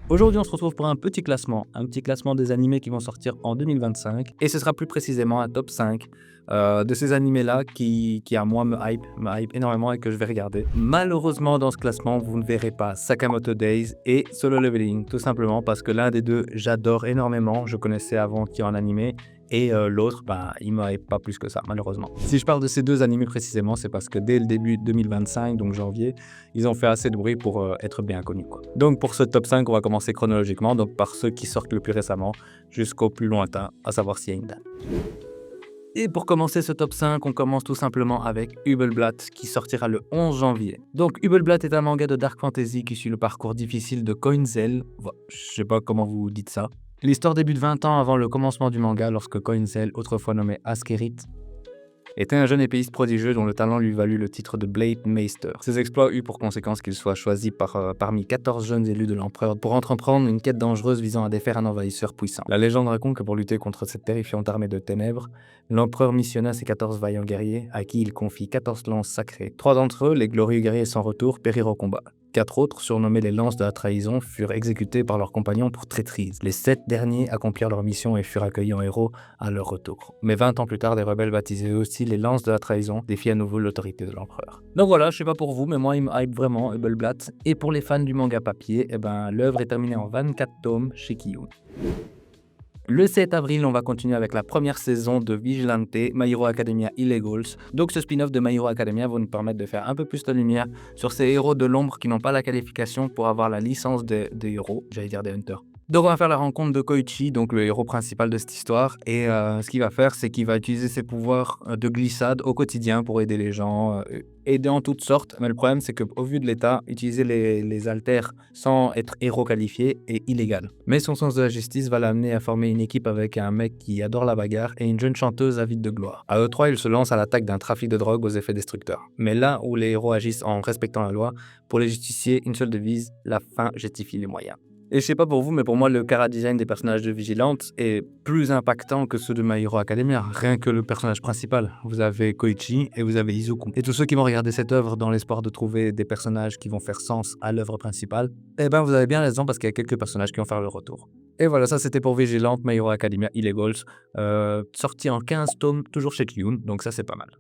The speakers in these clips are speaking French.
Aujourd'hui, on se retrouve pour un petit classement des animés qui vont sortir en 2025 et ce sera plus précisément un top 5 de ces animés-là qui à moi me hype énormément et que je vais regarder. Malheureusement, dans ce classement, vous ne verrez pas Sakamoto Days et Solo Leveling, tout simplement parce que l'un des deux, j'adore énormément, je connaissais avant qu'il y ait un animé, et l'autre, il ne m'hype pas plus que ça, malheureusement. Si je parle de ces deux animés précisément, c'est parce que dès le début 2025, donc janvier, ils ont fait assez de bruit pour être bien connus, quoi. Donc pour ce top 5, on va commencer chronologiquement, donc par ceux qui sortent le plus récemment jusqu'au plus lointain, à savoir s'il y a une date. Et pour commencer ce top 5, on commence tout simplement avec Hubelblatt qui sortira le 11 janvier. Donc Hubelblatt est un manga de dark fantasy qui suit le parcours difficile de Coinzel. Je sais pas comment vous dites ça. L'histoire débute 20 ans avant le commencement du manga lorsque Coinzel, autrefois nommé Askerit, était un jeune épéiste prodigieux dont le talent lui valut le titre de Blade Meister. Ses exploits eurent pour conséquence qu'il soit choisi parmi 14 jeunes élus de l'empereur pour entreprendre une quête dangereuse visant à défaire un envahisseur puissant. La légende raconte que pour lutter contre cette terrifiante armée de ténèbres, l'empereur missionna ses 14 vaillants guerriers à qui il confie 14 lances sacrées. 3 d'entre eux, les glorieux guerriers sans retour, périrent au combat. 4 autres, surnommés les lances de la trahison, furent exécutés par leurs compagnons pour traîtrise. Les 7 derniers accomplirent leur mission et furent accueillis en héros à leur retour. Mais 20 ans plus tard, des rebelles baptisés aussi les lances de la trahison défient à nouveau l'autorité de l'empereur. Donc voilà, je sais pas pour vous, mais moi il me hype vraiment, Hubelblatt. Et pour les fans du manga papier, l'œuvre est terminée en 24 tomes chez Kiyun. Le 7 avril, on va continuer avec la première saison de Vigilante, My Hero Academia Illegals. Donc ce spin-off de My Hero Academia va nous permettre de faire un peu plus de lumière sur ces héros de l'ombre qui n'ont pas la qualification pour avoir la licence des héros, j'allais dire des hunters. Donc on va faire la rencontre de Koichi, donc le héros principal de cette histoire, et ce qu'il va faire, c'est qu'il va utiliser ses pouvoirs de glissade au quotidien pour aider les gens, aider en toutes sortes. Mais le problème, c'est qu'au vu de l'état, utiliser les haltères sans être héros qualifié est illégal. Mais son sens de la justice va l'amener à former une équipe avec un mec qui adore la bagarre et une jeune chanteuse avide de gloire. À eux trois, ils se lancent à l'attaque d'un trafic de drogue aux effets destructeurs. Mais là où les héros agissent en respectant la loi, pour les justiciers, une seule devise, la fin justifie les moyens. Et je sais pas pour vous, mais pour moi, le chara-design des personnages de Vigilante est plus impactant que ceux de My Hero Academia. Rien que le personnage principal. Vous avez Koichi et vous avez Izuku. Et tous ceux qui vont regarder cette œuvre dans l'espoir de trouver des personnages qui vont faire sens à l'œuvre principale, vous avez bien raison parce qu'il y a quelques personnages qui vont faire le retour. Et voilà, ça c'était pour Vigilante, My Hero Academia Illegals, sorti en 15 tomes, toujours chez Kiyun, donc ça c'est pas mal.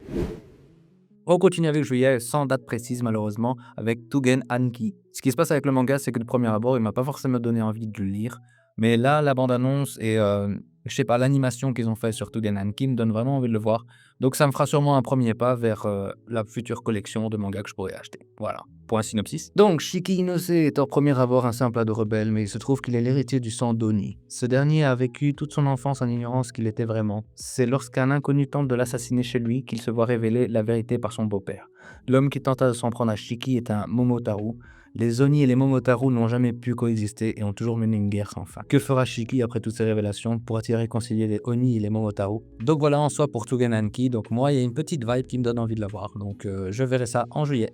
On continue avec juillet, sans date précise malheureusement, avec Tougen Anki. Ce qui se passe avec le manga, c'est que de premier abord, il m'a pas forcément donné envie de le lire. Mais là, la bande-annonce et l'animation qu'ils ont fait sur Tougen Anki me donne vraiment envie de le voir. Donc ça me fera sûrement un premier pas vers la future collection de mangas que je pourrais acheter. Voilà, pour un synopsis. Donc, Shiki Inose est en premier abord un simple ado rebelle, mais il se trouve qu'il est l'héritier du sang d'Oni. Ce dernier a vécu toute son enfance en ignorant ce qu'il était vraiment. C'est lorsqu'un inconnu tente de l'assassiner chez lui qu'il se voit révéler la vérité par son beau-père. L'homme qui tenta de s'en prendre à Shiki est un Momotaru. Les Oni et les Momotaru n'ont jamais pu coexister et ont toujours mené une guerre sans fin. Que fera Shiki après toutes ces révélations? Pourra-t-il réconcilier les Oni et les Momotaru? Donc voilà en soi pour Tougen Anki. Donc moi, il y a une petite vibe qui me donne envie de la voir. Donc je verrai ça en juillet.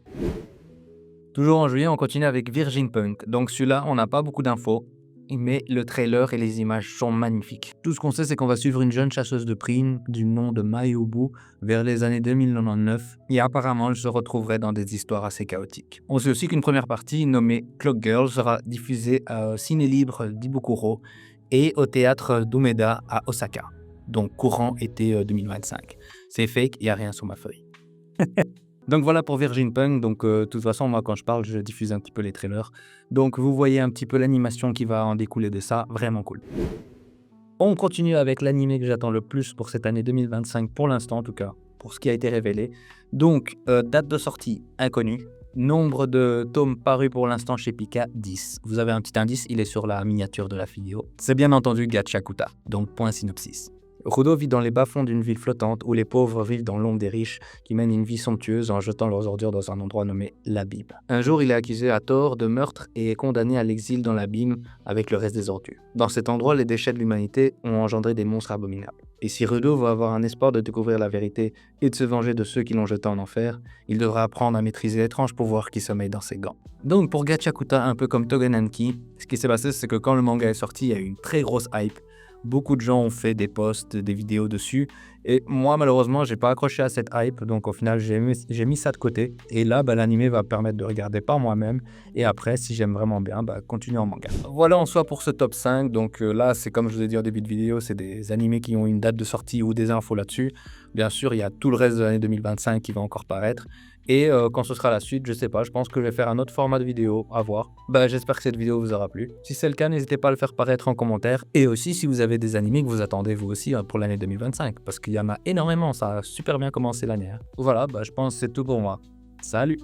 Toujours en juillet, on continue avec Virgin Punk. Donc celui-là, on n'a pas beaucoup d'infos, mais le trailer et les images sont magnifiques. Tout ce qu'on sait, c'est qu'on va suivre une jeune chasseuse de primes du nom de Mayubu vers les années 2099, et apparemment elle se retrouverait dans des histoires assez chaotiques. On sait aussi qu'une première partie, nommée Clock Girl, sera diffusée au Ciné Libre d'Ibukuro et au théâtre d'Umeda à Osaka, donc courant été 2025. C'est fake, il n'y a rien sur ma feuille. Donc voilà pour Virgin Punk, donc de toute façon moi quand je parle je diffuse un petit peu les trailers, donc vous voyez un petit peu l'animation qui va en découler de ça, vraiment cool. On continue avec l'animé que j'attends le plus pour cette année 2025 pour l'instant en tout cas, pour ce qui a été révélé. Donc date de sortie inconnue, nombre de tomes parus pour l'instant chez Pika 10. Vous avez un petit indice, il est sur la miniature de la vidéo. C'est bien entendu Gachakuta, donc point synopsis. Rudo vit dans les bas-fonds d'une ville flottante où les pauvres vivent dans l'ombre des riches qui mènent une vie somptueuse en jetant leurs ordures dans un endroit nommé l'abîme. Un jour, il est accusé à tort de meurtre et est condamné à l'exil dans l'abîme avec le reste des ordures. Dans cet endroit, les déchets de l'humanité ont engendré des monstres abominables. Et si Rudo veut avoir un espoir de découvrir la vérité et de se venger de ceux qui l'ont jeté en enfer, il devra apprendre à maîtriser l'étrange pouvoir qui sommeille dans ses gants. Donc pour Gachakuta, un peu comme Tougen Anki, ce qui s'est passé, c'est que quand le manga est sorti, il y a eu une très grosse hype. Beaucoup de gens ont fait des posts, des vidéos dessus et moi malheureusement j'ai pas accroché à cette hype donc au final j'ai mis ça de côté et là, l'animé va me permettre de regarder par moi-même et après si j'aime vraiment bien, continuer en manga. Voilà en soi pour ce top 5 donc là c'est comme je vous ai dit au début de vidéo, c'est des animés qui ont une date de sortie ou des infos là-dessus. Bien sûr, il y a tout le reste de l'année 2025 qui va encore paraître et quand ce sera la suite, je sais pas, je pense que je vais faire un autre format de vidéo, à voir. J'espère que cette vidéo vous aura plu. Si c'est le cas, n'hésitez pas à le faire paraître en commentaire et aussi si vous avez des animés que vous attendez vous aussi, pour l'année 2025 parce qu'il y en a énormément, ça a super bien commencé l'année, hein. Voilà, je pense que c'est tout pour moi. Salut!